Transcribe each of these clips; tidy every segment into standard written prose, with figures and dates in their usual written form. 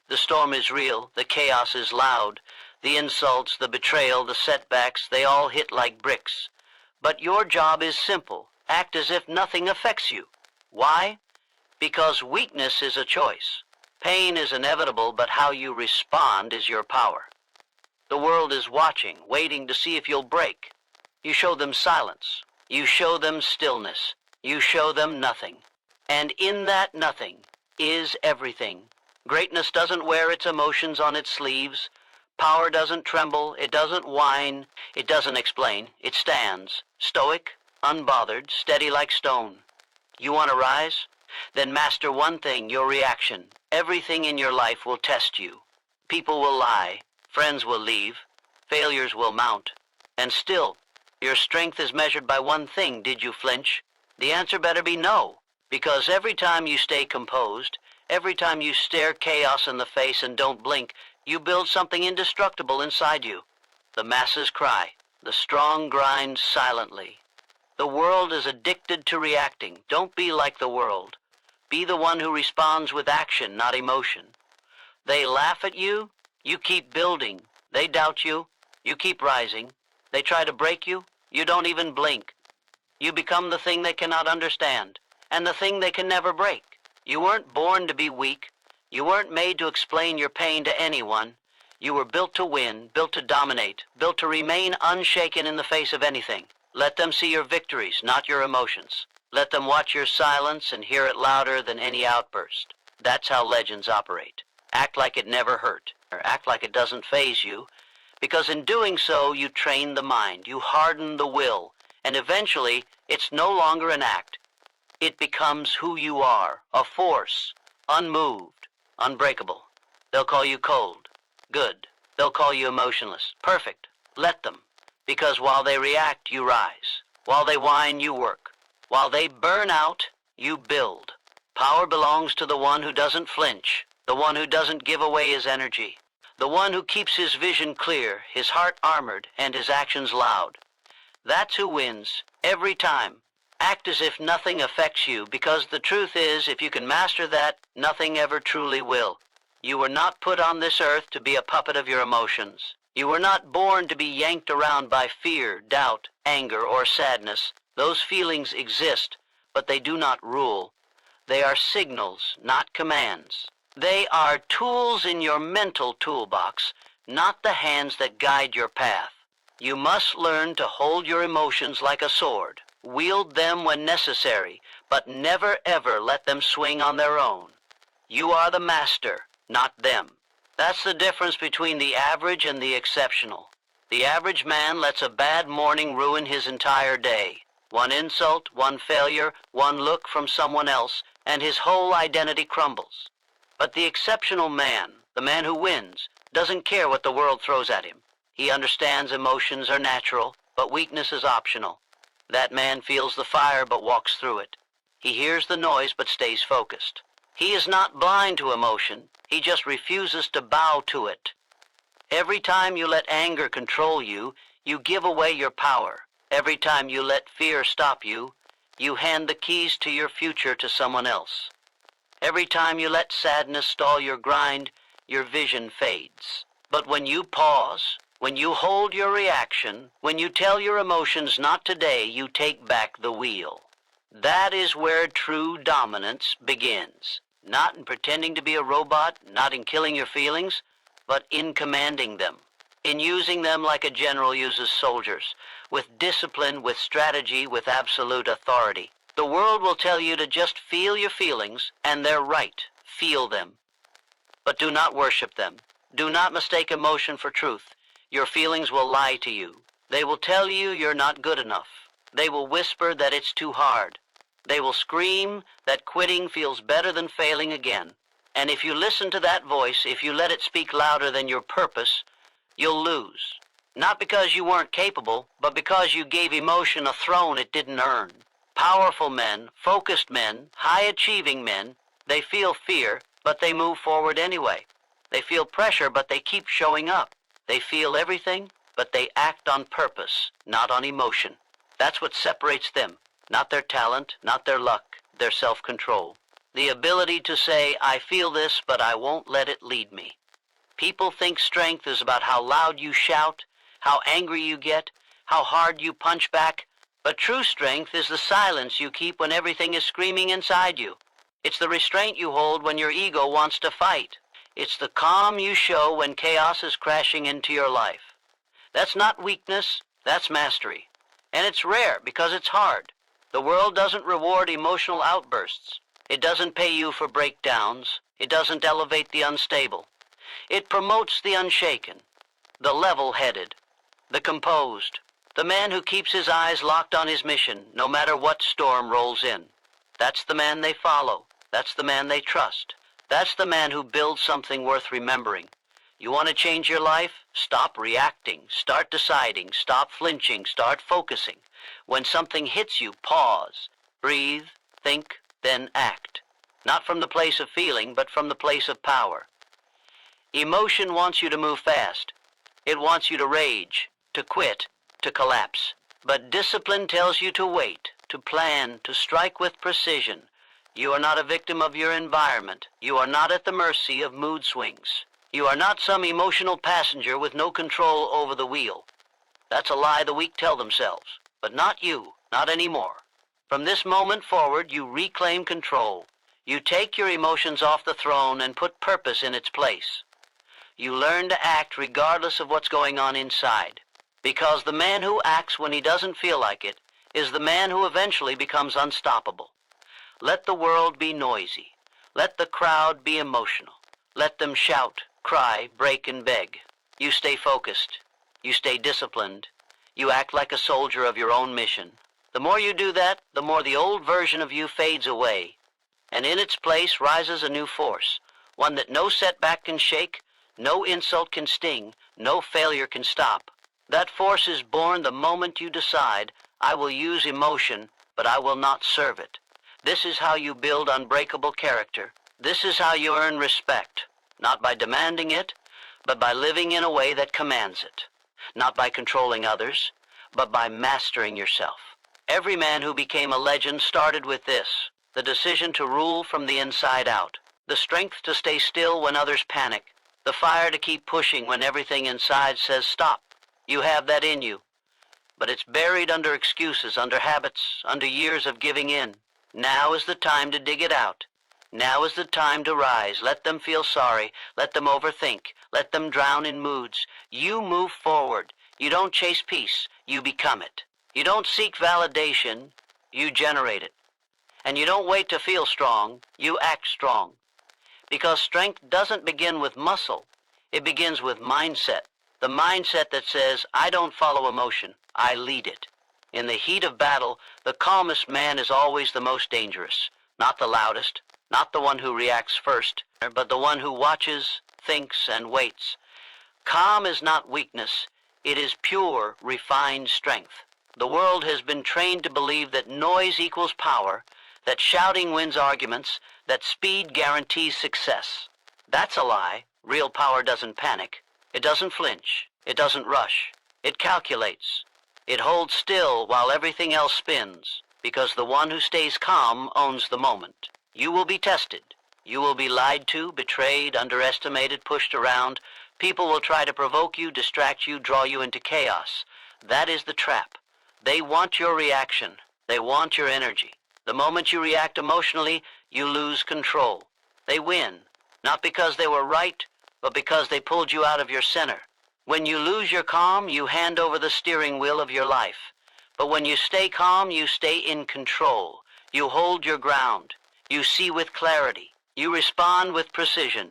The storm is real, the chaos is loud. The insults, the betrayal, the setbacks, they all hit like bricks. But your job is simple. Act as if nothing affects you. Why? Because weakness is a choice. Pain is inevitable, but how you respond is your power. The world is watching, waiting to see if you'll break. You show them silence. You show them stillness. You show them nothing. And in that nothing is everything. Greatness doesn't wear its emotions on its sleeves. Power doesn't tremble. It doesn't whine. It doesn't explain. It stands, stoic, unbothered, steady like stone. You want to rise? Then master one thing, your reaction. Everything in your life will test you. People will lie. Friends will leave. Failures will mount. And still, your strength is measured by one thing. Did you flinch? The answer better be no. Because every time you stay composed, every time you stare chaos in the face and don't blink, you build something indestructible inside you. The masses cry. The strong grind silently. The world is addicted to reacting. Don't be like the world. Be the one who responds with action, not emotion. They laugh at you, you keep building. They doubt you, you keep rising. They try to break you, you don't even blink. You become the thing they cannot understand, and the thing they can never break. You weren't born to be weak. You weren't made to explain your pain to anyone. You were built to win, built to dominate, built to remain unshaken in the face of anything. Let them see your victories, not your emotions. Let them watch your silence and hear it louder than any outburst. That's how legends operate. Act like it never hurt, or act like it doesn't faze you, because in doing so, you train the mind, you harden the will, and eventually, it's no longer an act. It becomes who you are, a force, unmoved, unbreakable. They'll call you cold, good. They'll call you emotionless, perfect. Let them, because while they react, you rise. While they whine, you work. While they burn out, you build. Power belongs to the one who doesn't flinch, the one who doesn't give away his energy, the one who keeps his vision clear, his heart armored, and his actions loud. That's who wins, every time. Act as if nothing affects you, because the truth is, if you can master that, nothing ever truly will. You were not put on this earth to be a puppet of your emotions. You were not born to be yanked around by fear, doubt, anger, or sadness. Those feelings exist, but they do not rule. They are signals, not commands. They are tools in your mental toolbox, not the hands that guide your path. You must learn to hold your emotions like a sword. Wield them when necessary, but never ever let them swing on their own. You are the master, not them. That's the difference between the average and the exceptional. The average man lets a bad morning ruin his entire day. One insult, one failure, one look from someone else, and his whole identity crumbles. But the exceptional man, the man who wins, doesn't care what the world throws at him. He understands emotions are natural, but weakness is optional. That man feels the fire but walks through it. He hears the noise but stays focused. He is not blind to emotion. He just refuses to bow to it. Every time you let anger control you, you give away your power. Every time you let fear stop you, you hand the keys to your future to someone else. Every time you let sadness stall your grind, your vision fades. But when you pause, when you hold your reaction, when you tell your emotions not today, you take back the wheel. That is where true dominance begins. Not in pretending to be a robot, not in killing your feelings, but in commanding them. In using them like a general uses soldiers, with discipline, with strategy, with absolute authority. The world will tell you to just feel your feelings, and they're right. Feel them. But do not worship them. Do not mistake emotion for truth. Your feelings will lie to you. They will tell you you're not good enough. They will whisper that it's too hard. They will scream that quitting feels better than failing again. And if you listen to that voice, if you let it speak louder than your purpose, you'll lose. Not because you weren't capable, but because you gave emotion a throne it didn't earn. Powerful men, focused men, high-achieving men, they feel fear, but they move forward anyway. They feel pressure, but they keep showing up. They feel everything, but they act on purpose, not on emotion. That's what separates them. Not their talent, not their luck, their self-control. The ability to say, I feel this, but I won't let it lead me. People think strength is about how loud you shout, how angry you get, how hard you punch back, but true strength is the silence you keep when everything is screaming inside you. It's the restraint you hold when your ego wants to fight. It's the calm you show when chaos is crashing into your life. That's not weakness, that's mastery. And it's rare because it's hard. The world doesn't reward emotional outbursts. It doesn't pay you for breakdowns. It doesn't elevate the unstable. It promotes the unshaken, the level-headed, the composed, the man who keeps his eyes locked on his mission no matter what storm rolls in. That's the man they follow. That's the man they trust. That's the man who builds something worth remembering. You want to change your life? Stop reacting. Start deciding. Stop flinching. Start focusing. When something hits you, pause. Breathe, think, then act. Not from the place of feeling, but from the place of power. Emotion wants you to move fast. It wants you to rage, to quit, to collapse. But discipline tells you to wait, to plan, to strike with precision. You are not a victim of your environment. You are not at the mercy of mood swings. You are not some emotional passenger with no control over the wheel. That's a lie the weak tell themselves. But not you, not anymore. From this moment forward, you reclaim control. You take your emotions off the throne and put purpose in its place. You learn to act regardless of what's going on inside. Because the man who acts when he doesn't feel like it is the man who eventually becomes unstoppable. Let the world be noisy. Let the crowd be emotional. Let them shout, cry, break, and beg. You stay focused. You stay disciplined. You act like a soldier of your own mission. The more you do that, the more the old version of you fades away. And in its place rises a new force, one that no setback can shake, no insult can sting, no failure can stop. That force is born the moment you decide, I will use emotion, but I will not serve it. This is how you build unbreakable character. This is how you earn respect, not by demanding it, but by living in a way that commands it. Not by controlling others, but by mastering yourself. Every man who became a legend started with this, the decision to rule from the inside out, the strength to stay still when others panic, the fire to keep pushing when everything inside says stop. You have that in you, but it's buried under excuses, under habits, under years of giving in. Now is the time to dig it out. Now is the time to rise. Let them feel sorry. Let them overthink. Let them drown in moods. You move forward. You don't chase peace. You become it. You don't seek validation. You generate it. And you don't wait to feel strong. You act strong. Because strength doesn't begin with muscle. It begins with mindset. The mindset that says, I don't follow emotion. I lead it. In the heat of battle, the calmest man is always the most dangerous. Not the loudest, not the one who reacts first, but the one who watches, thinks, and waits. Calm is not weakness. It is pure, refined strength. The world has been trained to believe that noise equals power, that shouting wins arguments, that speed guarantees success. That's a lie. Real power doesn't panic. It doesn't flinch. It doesn't rush. It calculates. It holds still while everything else spins, because the one who stays calm owns the moment. You will be tested. You will be lied to, betrayed, underestimated, pushed around. People will try to provoke you, distract you, draw you into chaos. That is the trap. They want your reaction. They want your energy. The moment you react emotionally, you lose control. They win, not because they were right, but because they pulled you out of your center. When you lose your calm, you hand over the steering wheel of your life. But when you stay calm, you stay in control. You hold your ground. You see with clarity. You respond with precision.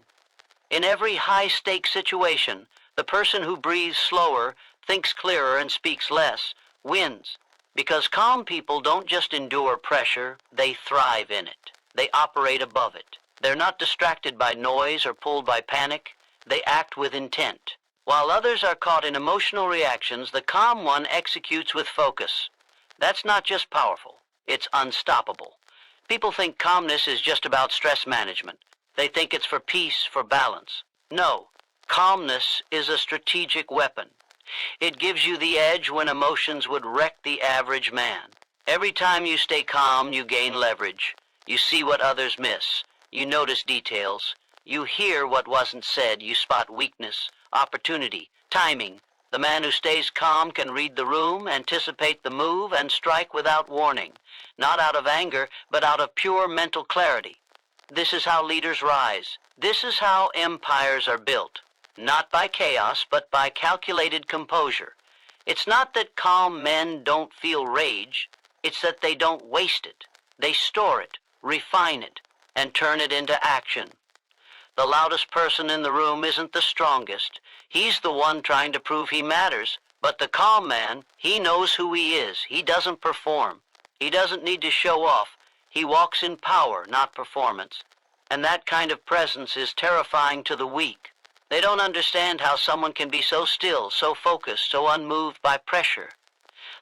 In every high-stakes situation, the person who breathes slower, thinks clearer, and speaks less wins. Because calm people don't just endure pressure, they thrive in it. They operate above it. They're not distracted by noise or pulled by panic. They act with intent. While others are caught in emotional reactions, the calm one executes with focus. That's not just powerful. It's unstoppable. People think calmness is just about stress management. They think it's for peace, for balance. No, calmness is a strategic weapon. It gives you the edge when emotions would wreck the average man. Every time you stay calm, you gain leverage. You see what others miss. You notice details. You hear what wasn't said. You spot weakness, opportunity, timing. The man who stays calm can read the room, anticipate the move, and strike without warning, not out of anger, but out of pure mental clarity. This is how leaders rise. This is how empires are built. Not by chaos, but by calculated composure. It's not that calm men don't feel rage. It's that they don't waste it. They store it, refine it, and turn it into action. The loudest person in the room isn't the strongest. He's the one trying to prove he matters. But the calm man, he knows who he is. He doesn't perform. He doesn't need to show off. He walks in power, not performance. And that kind of presence is terrifying to the weak. They don't understand how someone can be so still, so focused, so unmoved by pressure.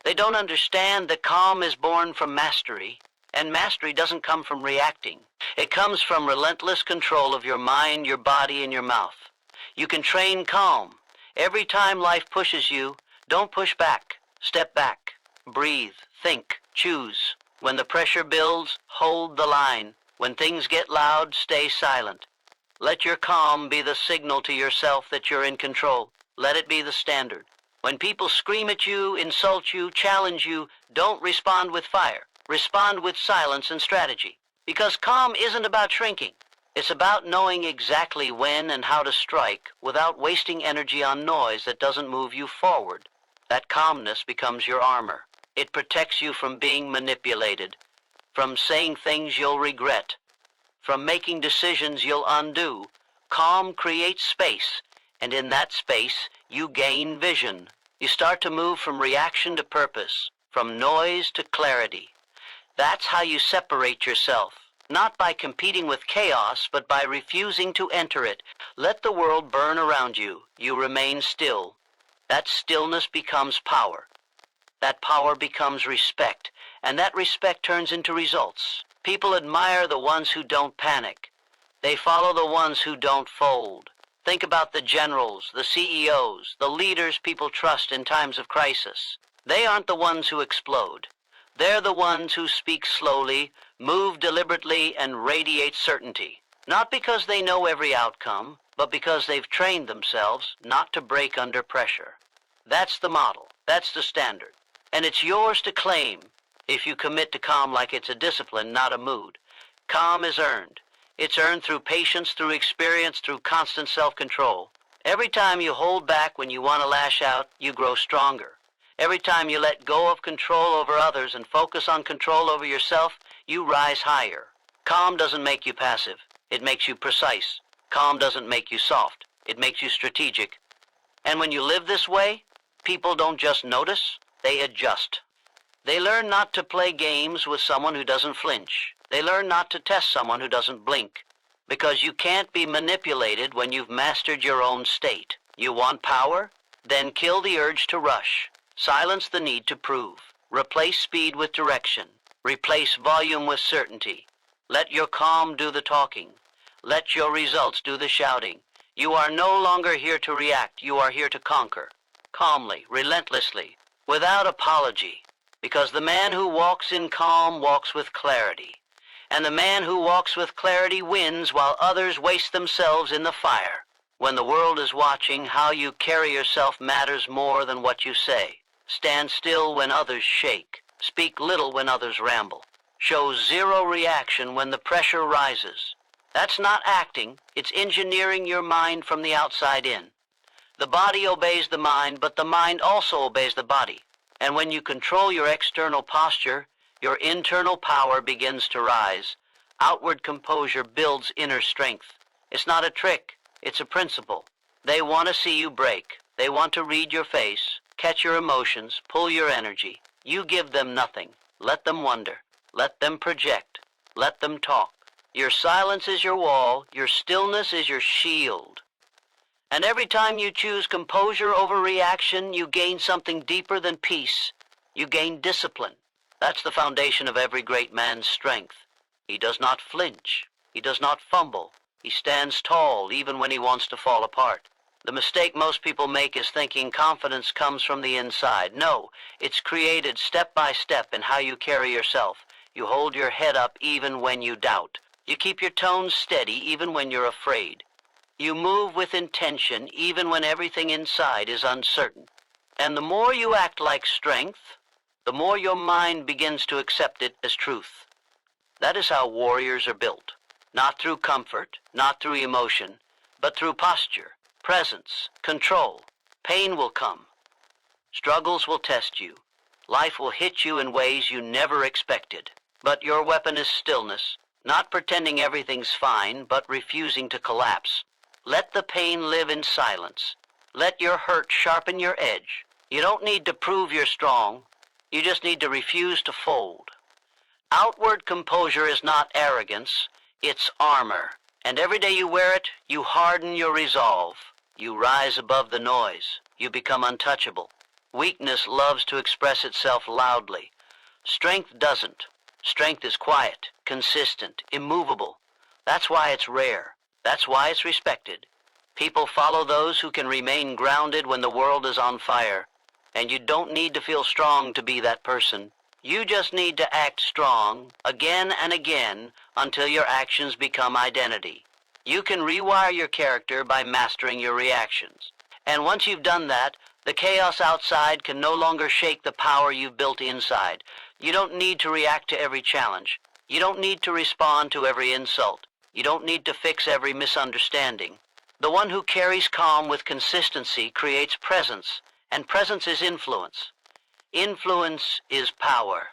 They don't understand that calm is born from mastery, and mastery doesn't come from reacting. It comes from relentless control of your mind, your body, and your mouth. You can train calm. Every time life pushes you, don't push back. Step back. Breathe. Think. Choose. When the pressure builds, hold the line. When things get loud, stay silent. Let your calm be the signal to yourself that you're in control. Let it be the standard. When people scream at you, insult you, challenge you, don't respond with fire. Respond with silence and strategy. Because calm isn't about shrinking. It's about knowing exactly when and how to strike without wasting energy on noise that doesn't move you forward. That calmness becomes your armor. It protects you from being manipulated, from saying things you'll regret, from making decisions you'll undo. Calm creates space, and in that space, you gain vision. You start to move from reaction to purpose, from noise to clarity. That's how you separate yourself, not by competing with chaos, but by refusing to enter it. Let the world burn around you. You remain still. That stillness becomes power. That power becomes respect, and that respect turns into results. People admire the ones who don't panic. They follow the ones who don't fold. Think about the generals, the CEOs, the leaders people trust in times of crisis. They aren't the ones who explode. They're the ones who speak slowly, move deliberately, and radiate certainty. Not because they know every outcome, but because they've trained themselves not to break under pressure. That's the model. That's the standard. And it's yours to claim if you commit to calm like it's a discipline, not a mood. Calm is earned. It's earned through patience, through experience, through constant self-control. Every time you hold back when you want to lash out, you grow stronger. Every time you let go of control over others and focus on control over yourself, you rise higher. Calm doesn't make you passive. It makes you precise. Calm doesn't make you soft. It makes you strategic. And when you live this way, people don't just notice, they adjust. They learn not to play games with someone who doesn't flinch. They learn not to test someone who doesn't blink. Because you can't be manipulated when you've mastered your own state. You want power? Then kill the urge to rush. Silence the need to prove. Replace speed with direction. Replace volume with certainty. Let your calm do the talking. Let your results do the shouting. You are no longer here to react. You are here to conquer. Calmly, relentlessly, without apology. Because the man who walks in calm walks with clarity. And the man who walks with clarity wins while others waste themselves in the fire. When the world is watching, how you carry yourself matters more than what you say. Stand still when others shake. Speak little when others ramble. Show zero reaction when the pressure rises. That's not acting. It's engineering your mind from the outside in. The body obeys the mind, but the mind also obeys the body. And when you control your external posture, your internal power begins to rise. Outward composure builds inner strength. It's not a trick. It's a principle. They want to see you break. They want to read your face, catch your emotions, pull your energy. You give them nothing. Let them wonder. Let them project. Let them talk. Your silence is your wall. Your stillness is your shield. And every time you choose composure over reaction, you gain something deeper than peace. You gain discipline. That's the foundation of every great man's strength. He does not flinch. He does not fumble. He stands tall even when he wants to fall apart. The mistake most people make is thinking confidence comes from the inside. No, it's created step by step in how you carry yourself, You hold your head up even when you doubt. You keep your tone steady even when you're afraid. You move with intention even when everything inside is uncertain. And the more you act like strength, the more your mind begins to accept it as truth. That is how warriors are built. Not through comfort, not through emotion, but through posture, presence, control. Pain will come. Struggles will test you. Life will hit you in ways you never expected. But your weapon is stillness, not pretending everything's fine, but refusing to collapse. Let the pain live in silence. Let your hurt sharpen your edge. You don't need to prove you're strong. You just need to refuse to fold. Outward composure is not arrogance, it's armor. And every day you wear it, you harden your resolve. You rise above the noise. You become untouchable. Weakness loves to express itself loudly. Strength doesn't. Strength is quiet, consistent, immovable. That's why it's rare. That's why it's respected. People follow those who can remain grounded when the world is on fire. And you don't need to feel strong to be that person. You just need to act strong again and again until your actions become identity. You can rewire your character by mastering your reactions. And once you've done that, the chaos outside can no longer shake the power you've built inside. You don't need to react to every challenge. You don't need to respond to every insult. You don't need to fix every misunderstanding. The one who carries calm with consistency creates presence, and presence is influence. Influence is power.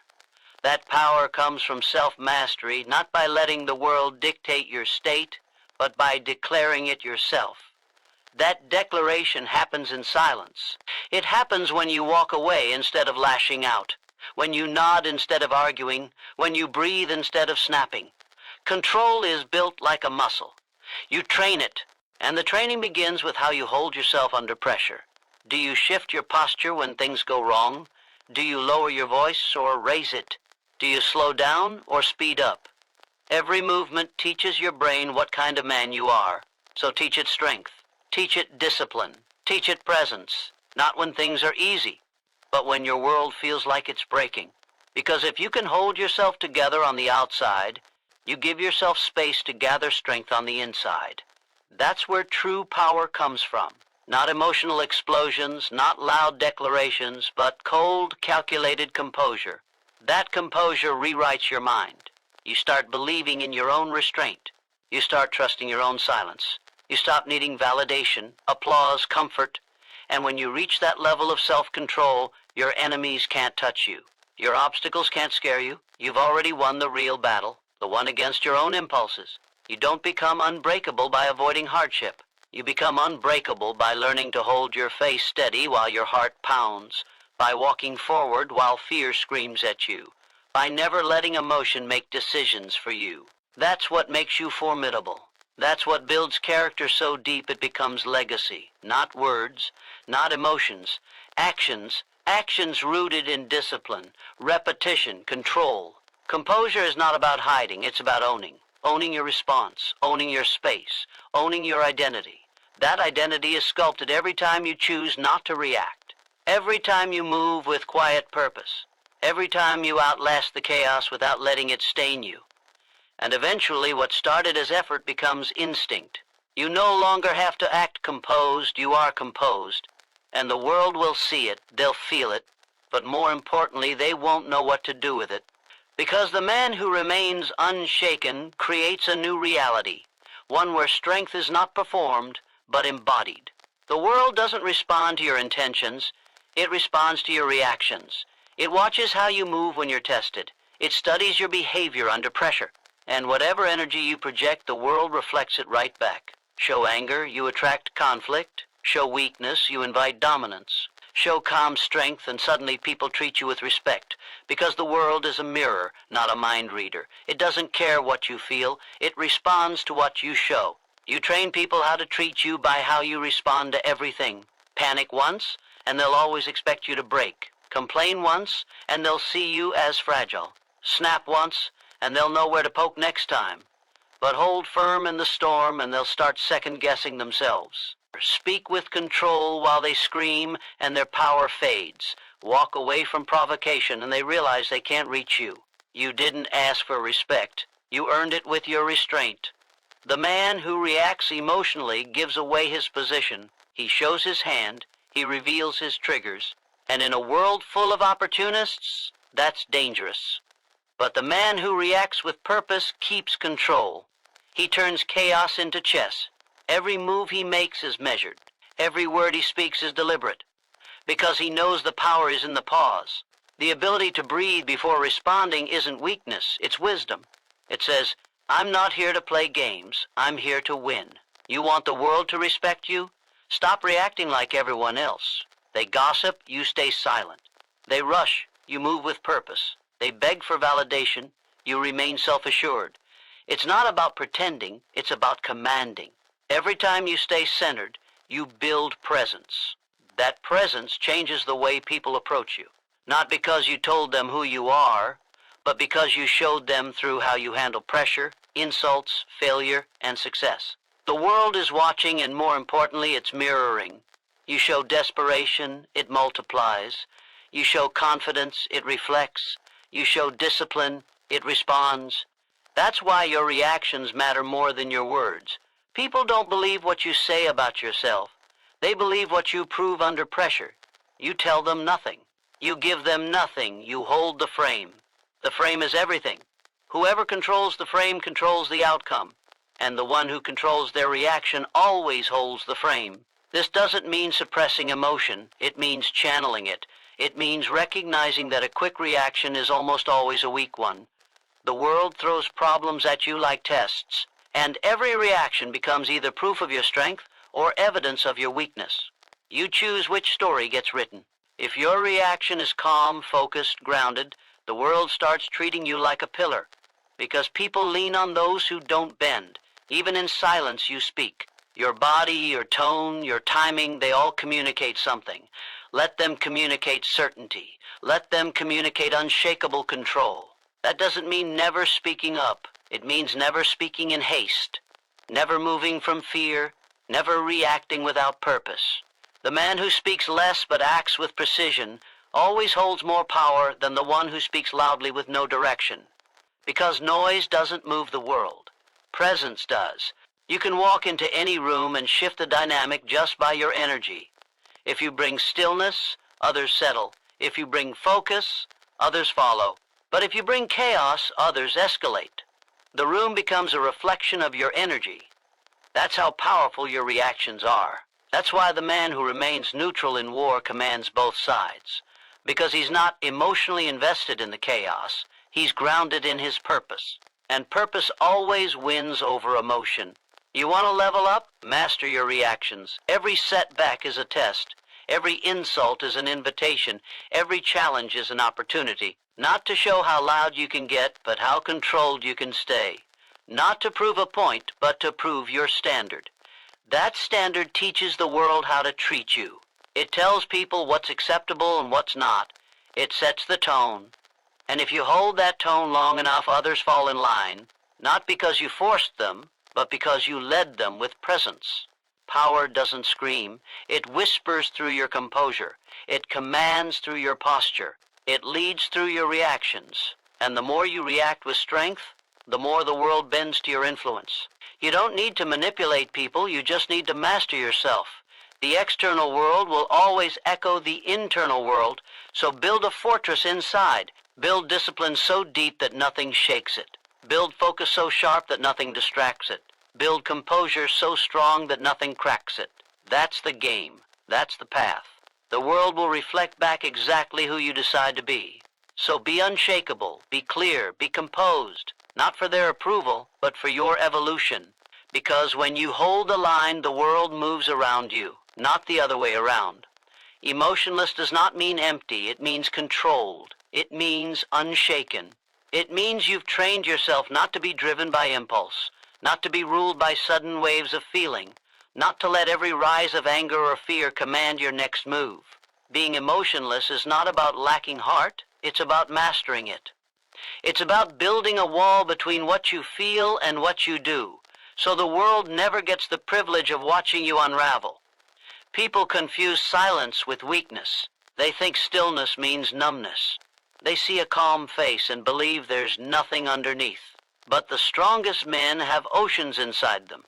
That power comes from self-mastery, not by letting the world dictate your state, but by declaring it yourself. That declaration happens in silence. It happens when you walk away instead of lashing out, when you nod instead of arguing, when you breathe instead of snapping. Control is built like a muscle. You train it, and the training begins with how you hold yourself under pressure. Do you shift your posture when things go wrong? Do you lower your voice or raise it? Do you slow down or speed up? Every movement teaches your brain what kind of man you are. So teach it strength. Teach it discipline. Teach it presence. Not when things are easy, but when your world feels like it's breaking. Because if you can hold yourself together on the outside, you give yourself space to gather strength on the inside. That's where true power comes from. Not emotional explosions, not loud declarations, but cold, calculated composure. That composure rewrites your mind. You start believing in your own restraint. You start trusting your own silence. You stop needing validation, applause, comfort. And when you reach that level of self-control, your enemies can't touch you. Your obstacles can't scare you. You've already won the real battle, the one against your own impulses. You don't become unbreakable by avoiding hardship. You become unbreakable by learning to hold your face steady while your heart pounds, by walking forward while fear screams at you, by never letting emotion make decisions for you. That's what makes you formidable. That's what builds character so deep it becomes legacy. Not words, not emotions, actions, actions rooted in discipline, repetition, control. Composure is not about hiding, it's about owning. Owning your response, owning your space, owning your identity. That identity is sculpted every time you choose not to react. Every time you move with quiet purpose. Every time you outlast the chaos without letting it stain you. And eventually what started as effort becomes instinct. You no longer have to act composed, you are composed. And the world will see it, they'll feel it, but more importantly, they won't know what to do with it. Because the man who remains unshaken creates a new reality, one where strength is not performed, but embodied. The world doesn't respond to your intentions, it responds to your reactions. It watches how you move when you're tested. It studies your behavior under pressure. And whatever energy you project, the world reflects it right back. Show anger, you attract conflict. Show weakness, you invite dominance. Show calm strength, and suddenly people treat you with respect. Because the world is a mirror, not a mind reader. It doesn't care what you feel. It responds to what you show. You train people how to treat you by how you respond to everything. Panic once, and they'll always expect you to break. Complain once, and they'll see you as fragile. Snap once, and they'll know where to poke next time. But hold firm in the storm, and they'll start second-guessing themselves. Speak with control while they scream, and their power fades. Walk away from provocation, and they realize they can't reach you. You didn't ask for respect. You earned it with your restraint. The man who reacts emotionally gives away his position. He shows his hand. He reveals his triggers. And in a world full of opportunists, that's dangerous. But the man who reacts with purpose keeps control. He turns chaos into chess. Every move he makes is measured. Every word he speaks is deliberate. Because he knows the power is in the pause. The ability to breathe before responding isn't weakness, it's wisdom. It says, I'm not here to play games, I'm here to win. You want the world to respect you? Stop reacting like everyone else. They gossip, you stay silent. They rush, you move with purpose. They beg for validation, you remain self-assured. It's not about pretending, it's about commanding. Every time you stay centered, you build presence. That presence changes the way people approach you. Not because you told them who you are, but because you showed them through how you handle pressure, insults, failure, and success. The world is watching, and more importantly, it's mirroring. You show desperation, it multiplies. You show confidence, it reflects. You show discipline, it responds. That's why your reactions matter more than your words. People don't believe what you say about yourself. They believe what you prove under pressure. You tell them nothing. You give them nothing. You hold the frame. The frame is everything. Whoever controls the frame controls the outcome. And the one who controls their reaction always holds the frame. This doesn't mean suppressing emotion. It means channeling it. It means recognizing that a quick reaction is almost always a weak one. The world throws problems at you like tests, and every reaction becomes either proof of your strength or evidence of your weakness. You choose which story gets written. If your reaction is calm, focused, grounded, the world starts treating you like a pillar, because people lean on those who don't bend. Even in silence you speak. Your body, your tone, your timing, they all communicate something. Let them communicate certainty. Let them communicate unshakable control. That doesn't mean never speaking up. It means never speaking in haste, never moving from fear, never reacting without purpose. The man who speaks less but acts with precision always holds more power than the one who speaks loudly with no direction. Because noise doesn't move the world. Presence does. You can walk into any room and shift the dynamic just by your energy. If you bring stillness, others settle. If you bring focus, others follow. But if you bring chaos, others escalate. The room becomes a reflection of your energy. That's how powerful your reactions are. That's why the man who remains neutral in war commands both sides. Because he's not emotionally invested in the chaos, he's grounded in his purpose. And purpose always wins over emotion. You want to level up? Master your reactions. Every setback is a test. Every insult is an invitation. Every challenge is an opportunity. Not to show how loud you can get, but how controlled you can stay. Not to prove a point, but to prove your standard. That standard teaches the world how to treat you. It tells people what's acceptable and what's not. It sets the tone. And if you hold that tone long enough, others fall in line, not because you forced them, but because you led them with presence. Power doesn't scream. It whispers through your composure. It commands through your posture. It leads through your reactions. And the more you react with strength, the more the world bends to your influence. You don't need to manipulate people, you just need to master yourself. The external world will always echo the internal world, so build a fortress inside. Build discipline so deep that nothing shakes it. Build focus so sharp that nothing distracts it. Build composure so strong that nothing cracks it. That's the game. That's the path. The world will reflect back exactly who you decide to be. So be unshakable, be clear, be composed, not for their approval, but for your evolution. Because when you hold the line, the world moves around you, not the other way around. Emotionless does not mean empty, it means controlled. It means unshaken. It means you've trained yourself not to be driven by impulse, not to be ruled by sudden waves of feeling, not to let every rise of anger or fear command your next move. Being emotionless is not about lacking heart, it's about mastering it. It's about building a wall between what you feel and what you do, so the world never gets the privilege of watching you unravel. People confuse silence with weakness. They think stillness means numbness. They see a calm face and believe there's nothing underneath. But the strongest men have oceans inside them.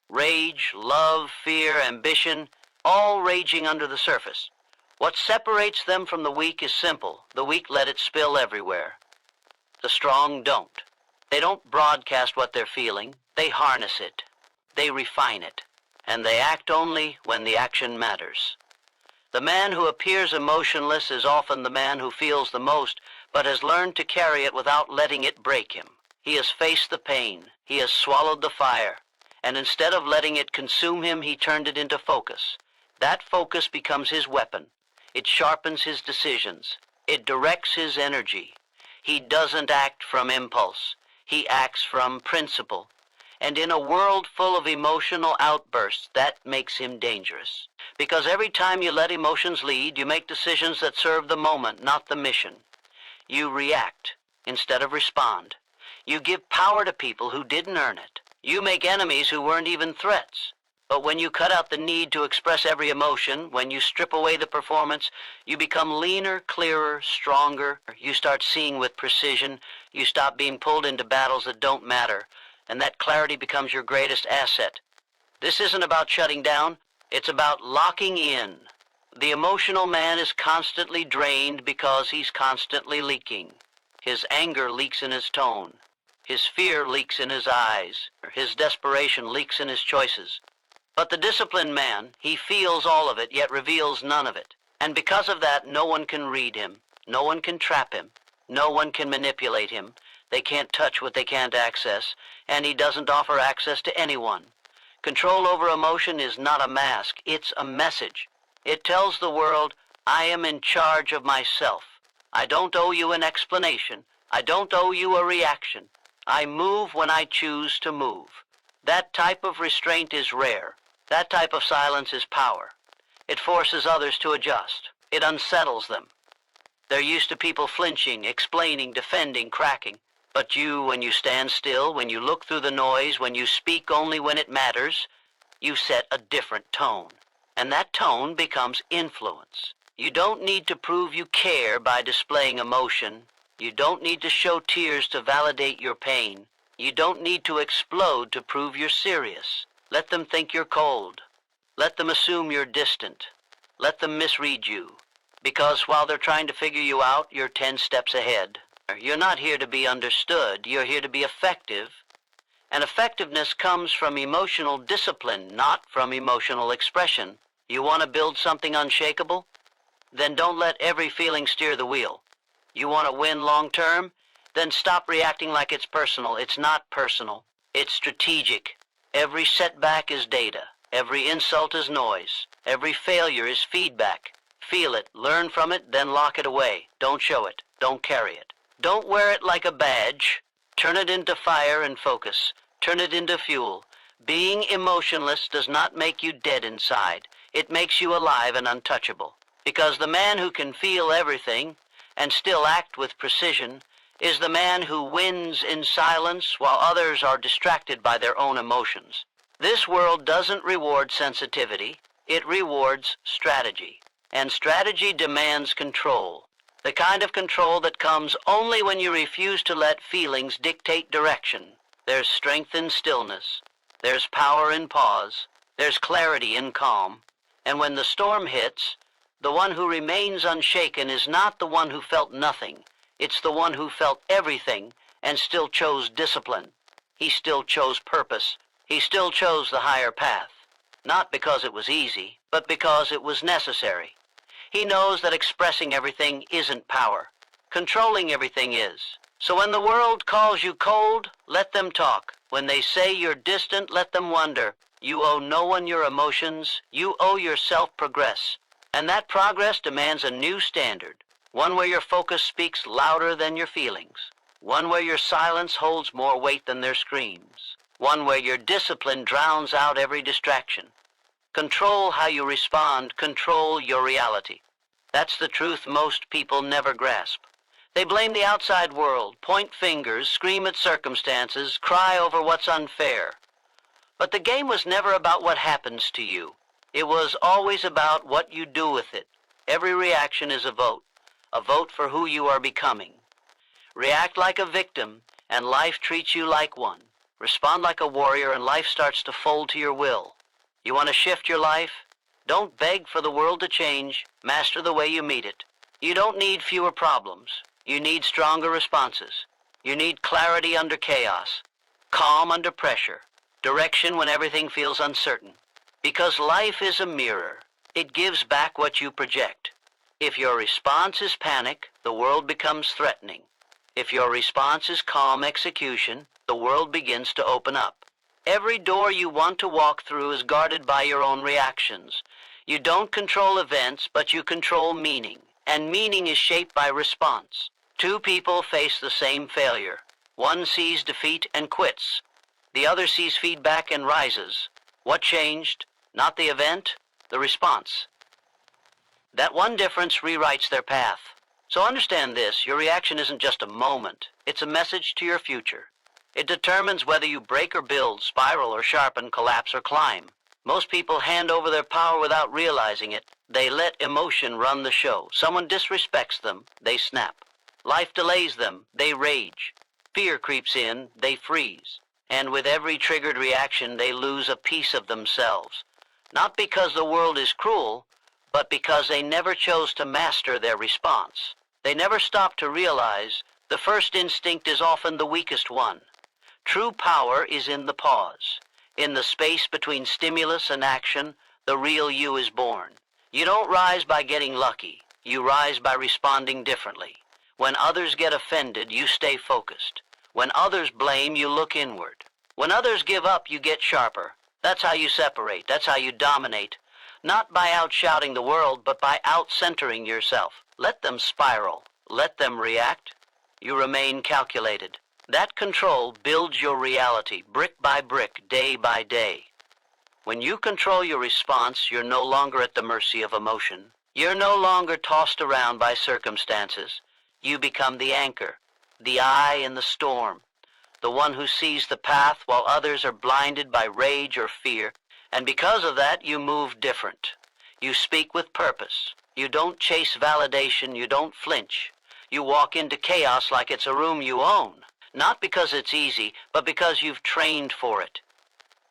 Rage, love, fear, ambition, all raging under the surface. What separates them from the weak is simple. The weak let it spill everywhere. The strong don't. They don't broadcast what they're feeling. They harness it. They refine it. And they act only when the action matters. The man who appears emotionless is often the man who feels the most, but has learned to carry it without letting it break him. He has faced the pain. He has swallowed the fire. And instead of letting it consume him, he turned it into focus. That focus becomes his weapon. It sharpens his decisions. It directs his energy. He doesn't act from impulse. He acts from principle. And in a world full of emotional outbursts, that makes him dangerous. Because every time you let emotions lead, you make decisions that serve the moment, not the mission. You react instead of respond. You give power to people who didn't earn it. You make enemies who weren't even threats. But when you cut out the need to express every emotion, when you strip away the performance, you become leaner, clearer, stronger. You start seeing with precision. You stop being pulled into battles that don't matter. And that clarity becomes your greatest asset. This isn't about shutting down. It's about locking in. The emotional man is constantly drained because he's constantly leaking. His anger leaks in his tone. His fear leaks in his eyes. His desperation leaks in his choices. But the disciplined man, he feels all of it, yet reveals none of it. And because of that, no one can read him. No one can trap him. No one can manipulate him. They can't touch what they can't access, and he doesn't offer access to anyone. Control over emotion is not a mask, it's a message. It tells the world, I am in charge of myself. I don't owe you an explanation. I don't owe you a reaction. I move when I choose to move. That type of restraint is rare. That type of silence is power. It forces others to adjust. It unsettles them. They're used to people flinching, explaining, defending, cracking. But you, when you stand still, when you look through the noise, when you speak only when it matters, you set a different tone. And that tone becomes influence. You don't need to prove you care by displaying emotion. You don't need to show tears to validate your pain. You don't need to explode to prove you're serious. Let them think you're cold. Let them assume you're distant. Let them misread you. Because while they're trying to figure you out, you're 10 steps ahead. You're not here to be understood. You're here to be effective. And effectiveness comes from emotional discipline, not from emotional expression. You want to build something unshakable? Then don't let every feeling steer the wheel. You want to win long term? Then stop reacting like it's personal. It's not personal. It's strategic. Every setback is data. Every insult is noise. Every failure is feedback. Feel it, learn from it, then lock it away. Don't show it. Don't carry it. Don't wear it like a badge. Turn it into fire and focus. Turn it into fuel. Being emotionless does not make you dead inside. It makes you alive and untouchable. Because the man who can feel everything and still act with precision is the man who wins in silence while others are distracted by their own emotions. This world doesn't reward sensitivity. It rewards strategy. And strategy demands control. The kind of control that comes only when you refuse to let feelings dictate direction. There's strength in stillness. There's power in pause. There's clarity in calm. And when the storm hits, the one who remains unshaken is not the one who felt nothing. It's the one who felt everything and still chose discipline. He still chose purpose. He still chose the higher path. Not because it was easy, but because it was necessary. He knows that expressing everything isn't power. Controlling everything is. So when the world calls you cold, let them talk. When they say you're distant, let them wonder. You owe no one your emotions. You owe yourself progress. And that progress demands a new standard. One where your focus speaks louder than your feelings. One where your silence holds more weight than their screams. One where your discipline drowns out every distraction. Control how you respond. Control your reality. That's the truth most people never grasp. They blame the outside world, point fingers, scream at circumstances, cry over what's unfair. But the game was never about what happens to you. It was always about what you do with it. Every reaction is a vote. a vote for who you are becoming. React like a victim, and life treats you like one. Respond like a warrior, and life starts to fold to your will. You want to shift your life? Don't beg for the world to change. Master the way you meet it. You don't need fewer problems. You need stronger responses. You need clarity under chaos, calm under pressure, direction when everything feels uncertain. Because life is a mirror. It gives back what you project. If your response is panic, the world becomes threatening. If your response is calm execution, the world begins to open up. Every door you want to walk through is guarded by your own reactions. You don't control events, but you control meaning. And meaning is shaped by response. Two people face the same failure. One sees defeat and quits. The other sees feedback and rises. What changed? Not the event, the response. That one difference rewrites their path. So understand this, your reaction isn't just a moment. It's a message to your future. It determines whether you break or build, spiral or sharpen, collapse or climb. Most people hand over their power without realizing it. They let emotion run the show. Someone disrespects them, they snap. Life delays them, they rage. Fear creeps in, they freeze. And with every triggered reaction, they lose a piece of themselves. Not because the world is cruel, but because they never chose to master their response. They never stopped to realize the first instinct is often the weakest one. True power is in the pause. In the space between stimulus and action, the real you is born. You don't rise by getting lucky. You rise by responding differently. When others get offended, you stay focused. When others blame, you look inward. When others give up, you get sharper. That's how you separate. That's how you dominate. Not by outshouting the world, but by out-centering yourself. Let them spiral. Let them react. You remain calculated. That control builds your reality, brick by brick, day by day. When you control your response, you're no longer at the mercy of emotion. You're no longer tossed around by circumstances. You become the anchor, the eye in the storm, the one who sees the path while others are blinded by rage or fear. And because of that, you move different. You speak with purpose. You don't chase validation. You don't flinch. You walk into chaos like it's a room you own. Not because it's easy, but because you've trained for it.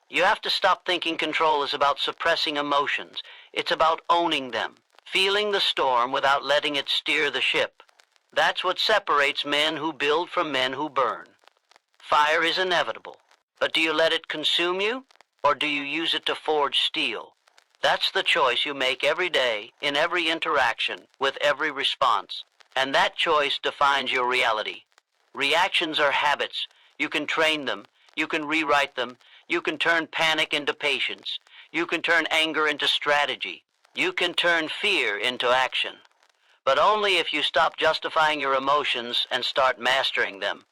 You have to stop thinking control is about suppressing emotions. It's about owning them, feeling the storm without letting it steer the ship. That's what separates men who build from men who burn. Fire is inevitable, but do you let it consume you, or do you use it to forge steel? That's the choice you make every day, in every interaction, with every response. And that choice defines your reality. Reactions are habits. You can train them. You can rewrite them. You can turn panic into patience. You can turn anger into strategy. You can turn fear into action. But only if you stop justifying your emotions and start mastering them.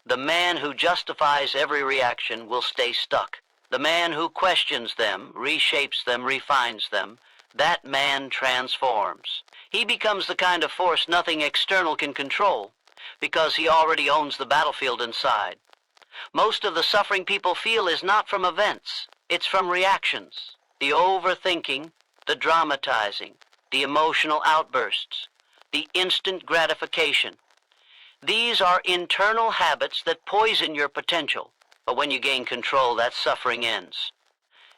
The man who justifies every reaction will stay stuck. The man who questions them, reshapes them, refines them, that man transforms. He becomes the kind of force nothing external can control, because he already owns the battlefield inside. Most of the suffering people feel is not from events. It's from reactions. The overthinking, the dramatizing, the emotional outbursts, the instant gratification. These are internal habits that poison your potential. But when you gain control, that suffering ends.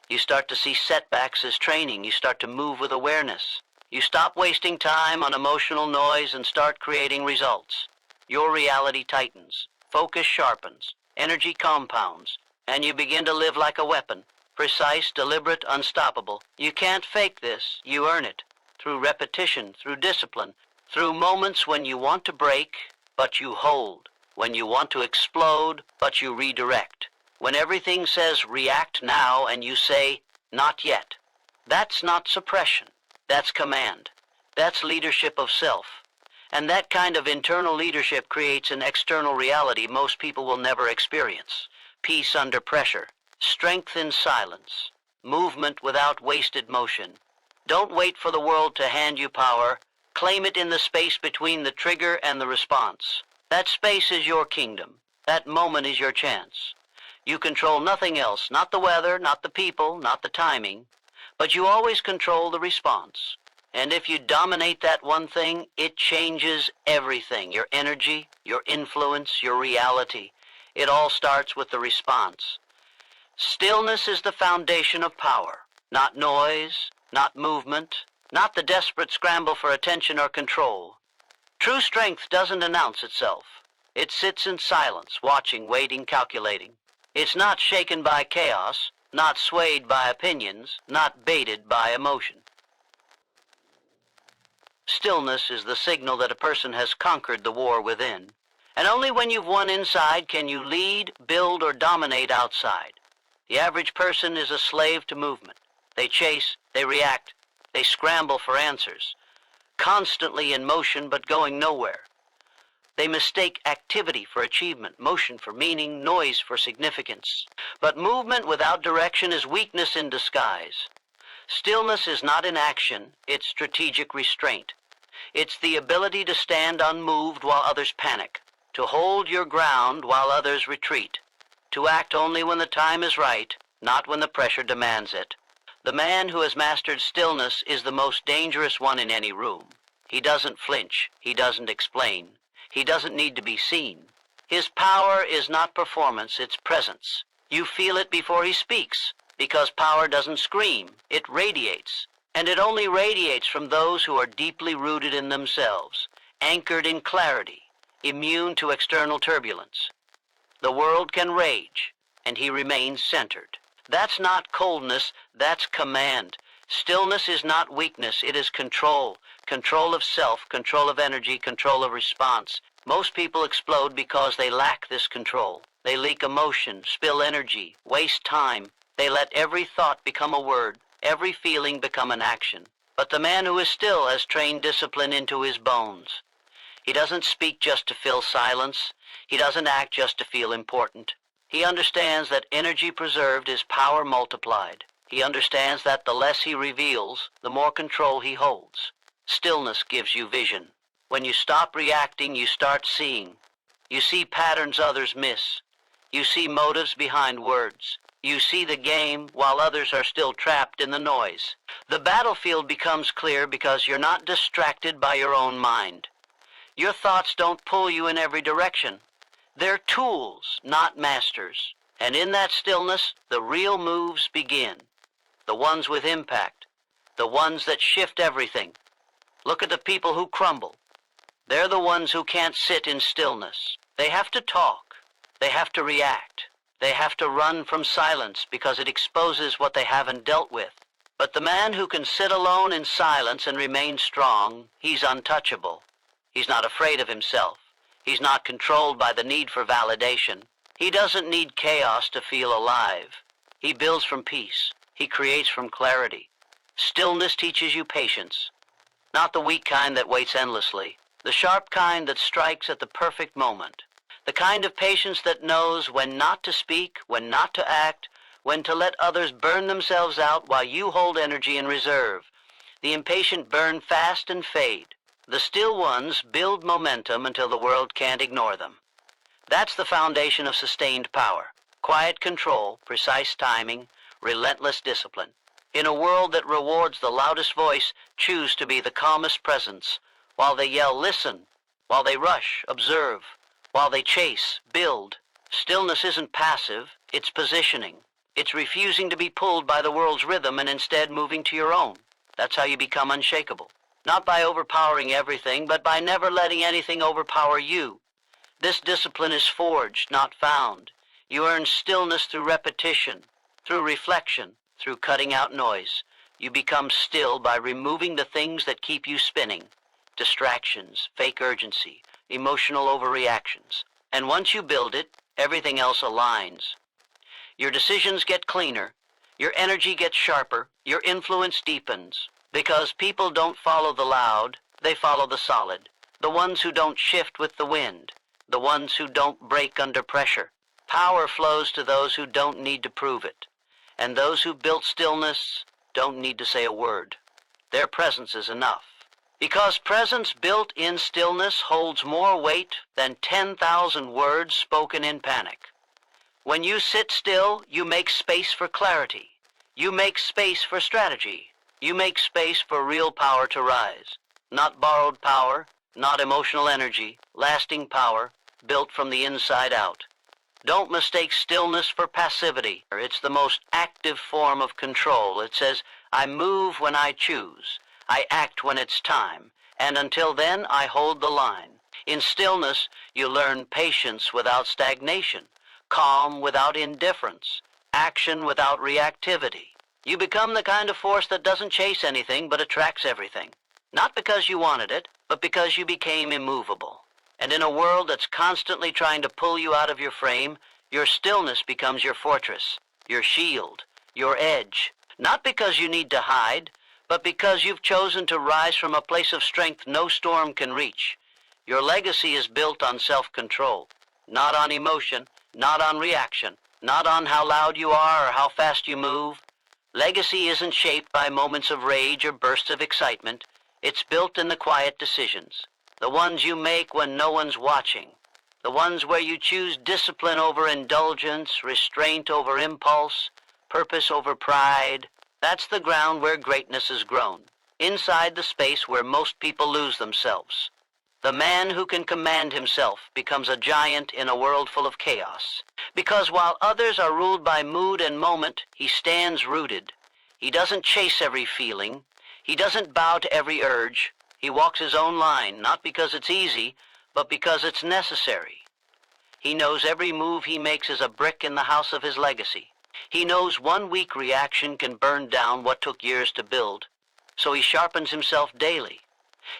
You start to see setbacks as training. You start to move with awareness. You stop wasting time on emotional noise and start creating results. Your reality tightens, focus sharpens, energy compounds, and you begin to live like a weapon, precise, deliberate, unstoppable. You can't fake this, you earn it, through repetition, through discipline, through moments when you want to break, but you hold, when you want to explode, but you redirect, when everything says react now and you say not yet. That's not suppression, that's command, that's leadership of self. And that kind of internal leadership creates an external reality most people will never experience. Peace under pressure, strength in silence, movement without wasted motion. Don't wait for the world to hand you power. Claim it in the space between the trigger and the response. That space is your kingdom. That moment is your chance. You control nothing else, not the weather, not the people, not the timing, but you always control the response. And if you dominate that one thing, it changes everything. Your energy, your influence, your reality. It all starts with the response. Stillness is the foundation of power. Not noise, not movement, not the desperate scramble for attention or control. True strength doesn't announce itself. It sits in silence, watching, waiting, calculating. It's not shaken by chaos, not swayed by opinions, not baited by emotion. Stillness is the signal that a person has conquered the war within. And only when you've won inside can you lead, build, or dominate outside. The average person is a slave to movement. They chase, they react, they scramble for answers, constantly in motion but going nowhere. They mistake activity for achievement, motion for meaning, noise for significance. But movement without direction is weakness in disguise. Stillness is not inaction, it's strategic restraint. It's the ability to stand unmoved while others panic, to hold your ground while others retreat, to act only when the time is right, not when the pressure demands it. The man who has mastered stillness is the most dangerous one in any room. He doesn't flinch, he doesn't explain, he doesn't need to be seen. His power is not performance, it's presence. You feel it before he speaks, because power doesn't scream, it radiates. And it only radiates from those who are deeply rooted in themselves, anchored in clarity, immune to external turbulence. The world can rage, and he remains centered. That's not coldness, that's command. Stillness is not weakness, it is control. Control of self, control of energy, control of response. Most people explode because they lack this control. They leak emotion, spill energy, waste time. They let every thought become a word, every feeling become an action. But the man who is still has trained discipline into his bones. He doesn't speak just to fill silence. He doesn't act just to feel important. He understands that energy preserved is power multiplied. He understands that the less he reveals, the more control he holds. Stillness gives you vision. When you stop reacting, you start seeing. You see patterns others miss. You see motives behind words. You see the game while others are still trapped in the noise. The battlefield becomes clear because you're not distracted by your own mind. Your thoughts don't pull you in every direction. They're tools, not masters. And in that stillness, the real moves begin. The ones with impact. The ones that shift everything. Look at the people who crumble. They're the ones who can't sit in stillness. They have to talk. They have to react. They have to run from silence because it exposes what they haven't dealt with. But the man who can sit alone in silence and remain strong, he's untouchable. He's not afraid of himself. He's not controlled by the need for validation. He doesn't need chaos to feel alive. He builds from peace. He creates from clarity. Stillness teaches you patience. Not the weak kind that waits endlessly. The sharp kind that strikes at the perfect moment. The kind of patience that knows when not to speak, when not to act, when to let others burn themselves out while you hold energy in reserve. The impatient burn fast and fade. The still ones build momentum until the world can't ignore them. That's the foundation of sustained power. Quiet control, precise timing, relentless discipline. In a world that rewards the loudest voice, choose to be the calmest presence. While they yell, listen. While they rush, observe. While they chase, build. Stillness isn't passive, it's positioning. It's refusing to be pulled by the world's rhythm and instead moving to your own. That's how you become unshakable. Not by overpowering everything, but by never letting anything overpower you. This discipline is forged, not found. You earn stillness through repetition, through reflection, through cutting out noise. You become still by removing the things that keep you spinning. Distractions, fake urgency, emotional overreactions. And once you build it, everything else aligns. Your decisions get cleaner, your energy gets sharper, your influence deepens. Because people don't follow the loud, they follow the solid. The ones who don't shift with the wind. The ones who don't break under pressure. Power flows to those who don't need to prove it. And those who built stillness don't need to say a word. Their presence is enough. Because presence built in stillness holds more weight than 10,000 words spoken in panic. When you sit still, you make space for clarity. You make space for strategy. You make space for real power to rise. Not borrowed power, not emotional energy, lasting power, built from the inside out. Don't mistake stillness for passivity. It's the most active form of control. It says, I move when I choose. I act when it's time. And until then, I hold the line. In stillness, you learn patience without stagnation, calm without indifference, action without reactivity. You become the kind of force that doesn't chase anything but attracts everything. Not because you wanted it, but because you became immovable. And in a world that's constantly trying to pull you out of your frame, your stillness becomes your fortress, your shield, your edge. Not because you need to hide, but because you've chosen to rise from a place of strength no storm can reach. Your legacy is built on self-control, not on emotion, not on reaction, not on how loud you are or how fast you move. Legacy isn't shaped by moments of rage or bursts of excitement. It's built in the quiet decisions, the ones you make when no one's watching, the ones where you choose discipline over indulgence, restraint over impulse, purpose over pride. That's the ground where greatness is grown, inside the space where most people lose themselves. The man who can command himself becomes a giant in a world full of chaos. Because while others are ruled by mood and moment, he stands rooted. He doesn't chase every feeling. He doesn't bow to every urge. He walks his own line, not because it's easy, but because it's necessary. He knows every move he makes is a brick in the house of his legacy. He knows one weak reaction can burn down what took years to build. So he sharpens himself daily.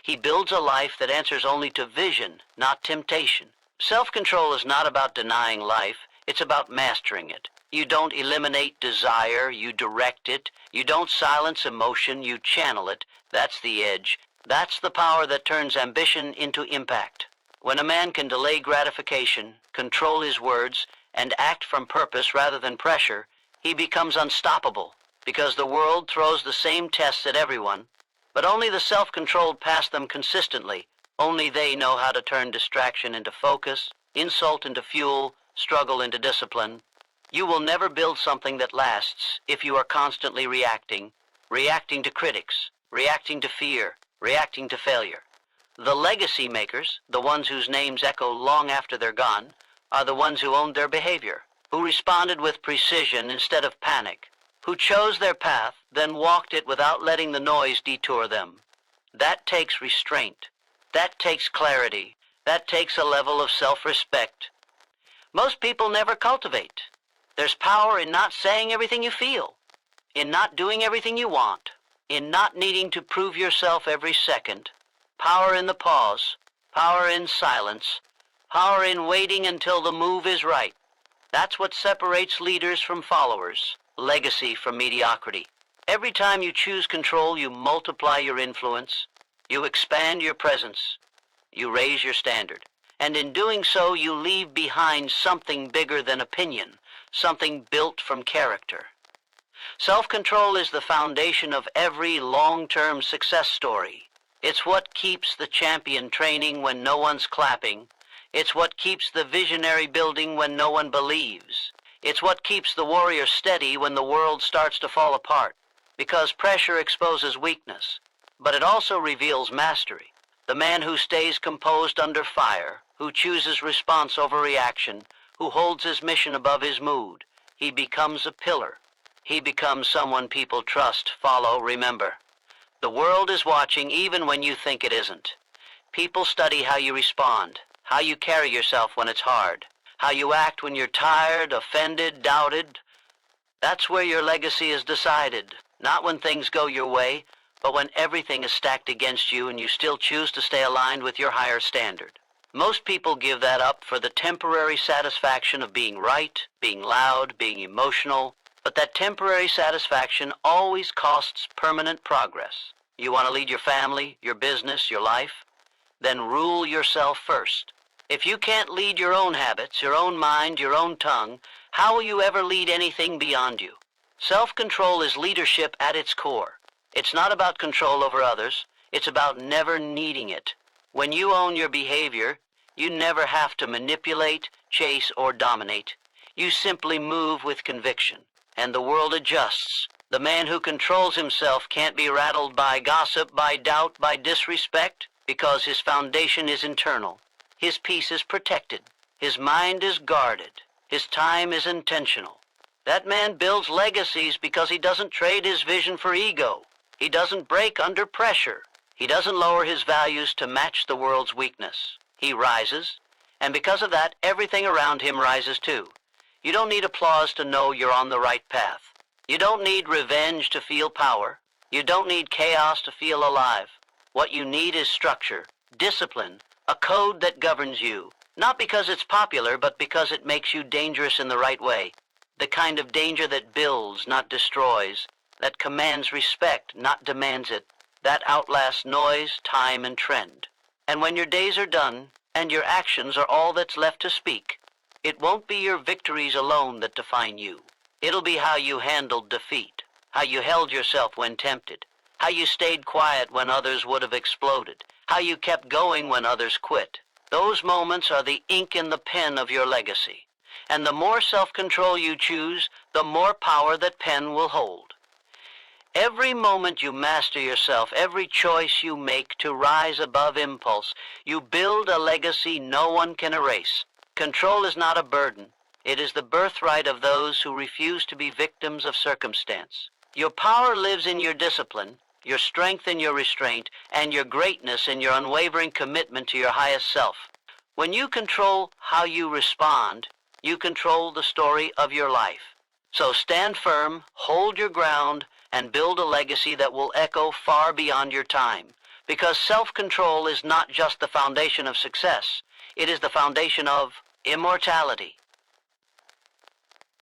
He builds a life that answers only to vision, not temptation. Self-control is not about denying life. It's about mastering it. You don't eliminate desire, you direct it. You don't silence emotion, you channel it. That's the edge. That's the power that turns ambition into impact. When a man can delay gratification, control his words, and act from purpose rather than pressure, he becomes unstoppable, because the world throws the same tests at everyone, but only the self-controlled pass them consistently. Only they know how to turn distraction into focus, insult into fuel, struggle into discipline. You will never build something that lasts if you are constantly reacting to critics, reacting to fear, reacting to failure. The legacy makers, the ones whose names echo long after they're gone, are the ones who owned their behavior, who responded with precision instead of panic, who chose their path, then walked it without letting the noise detour them. That takes restraint. That takes clarity. That takes a level of self-respect most people never cultivate. There's power in not saying everything you feel, in not doing everything you want, in not needing to prove yourself every second. Power in the pause, power in silence, power in waiting until the move is right. That's what separates leaders from followers, legacy from mediocrity. Every time you choose control, you multiply your influence, you expand your presence, you raise your standard. And in doing so, you leave behind something bigger than opinion, something built from character. Self-control is the foundation of every long-term success story. It's what keeps the champion training when no one's clapping. It's what keeps the visionary building when no one believes. It's what keeps the warrior steady when the world starts to fall apart. Because pressure exposes weakness, but it also reveals mastery. The man who stays composed under fire, who chooses response over reaction, who holds his mission above his mood, he becomes a pillar. He becomes someone people trust, follow, remember. The world is watching even when you think it isn't. People study how you respond, how you carry yourself when it's hard, how you act when you're tired, offended, doubted. That's where your legacy is decided, not when things go your way, but when everything is stacked against you and you still choose to stay aligned with your higher standard. Most people give that up for the temporary satisfaction of being right, being loud, being emotional, but that temporary satisfaction always costs permanent progress. You want to lead your family, your business, your life? Then rule yourself first. If you can't lead your own habits, your own mind, your own tongue, how will you ever lead anything beyond you? Self-control is leadership at its core. It's not about control over others. It's about never needing it. When you own your behavior, you never have to manipulate, chase, or dominate. You simply move with conviction, and the world adjusts The man who controls himself can't be rattled by gossip, by doubt, by disrespect, because his foundation is internal. His peace is protected. His mind is guarded. His time is intentional. That man builds legacies because he doesn't trade his vision for ego. He doesn't break under pressure. He doesn't lower his values to match the world's weakness. He rises, and because of that, everything around him rises too. You don't need applause to know you're on the right path. You don't need revenge to feel power. You don't need chaos to feel alive. What you need is structure, discipline, a code that governs you, not because it's popular, but because it makes you dangerous in the right way. The kind of danger that builds, not destroys, that commands respect, not demands it, that outlasts noise, time, and trend. And when your days are done, and your actions are all that's left to speak, it won't be your victories alone that define you. It'll be how you handled defeat, how you held yourself when tempted, how you stayed quiet when others would have exploded, how you kept going when others quit. Those moments are the ink in the pen of your legacy. And the more self-control you choose, the more power that pen will hold. Every moment you master yourself, every choice you make to rise above impulse, you build a legacy no one can erase. Control is not a burden. It is the birthright of those who refuse to be victims of circumstance. Your power lives in your discipline, your strength in your restraint, and your greatness in your unwavering commitment to your highest self. When you control how you respond, you control the story of your life. So stand firm, hold your ground, and build a legacy that will echo far beyond your time. Because self-control is not just the foundation of success, it is the foundation of immortality.